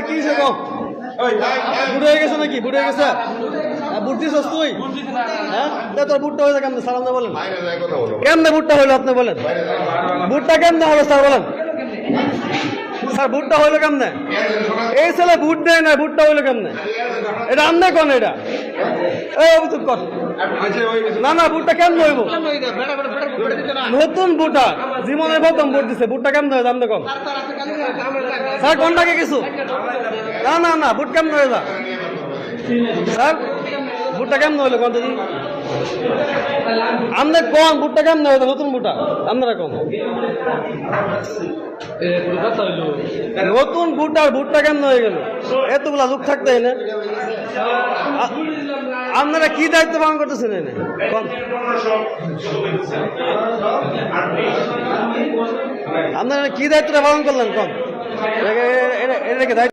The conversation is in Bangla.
কি সে কম বুড়ো হয়ে গেছে নাকি? বুড়ো হয়ে গেছে? বুট দিছস তুই? হ্যাঁ, তোর বুটটা হয়েছে কেমনে? সালাম না বলেন কেমনে বুটটা হইলো? আপনি বলেন বুটটা কেমনে হলো স্যার? বলেন স্যার বুটটা হইলো কেমনে? এই ছেলে বুট দেয় না, বুটটা হইলো কেমনে? এটা আমনে কোন? এটা এই অভিযোগ কর না না, বুটটা কেমনে হইব? নতুন বুটা জীবনের প্রথম বুট দিছে, বুটটা কেমনে হয়ে? আমনে কম স্যার কোনটাকে কিছু না না না, বুট কেমনে হয়ে যা স্যার? বুটটা কেমন হইলো কত দিন? আমনে কম বুটটা কেমন হইলো? নতুন বুটা আপনারা কম নতুন বুট আর বুটটা কেমন হয়ে গেল? এতগুলা লোক থাকতে না, আপনারা কি দায়িত্ব পালন করতেছেন? এনে আপনারা কি দায়িত্বটা পালন করলেন? কম এটা দায়িত্ব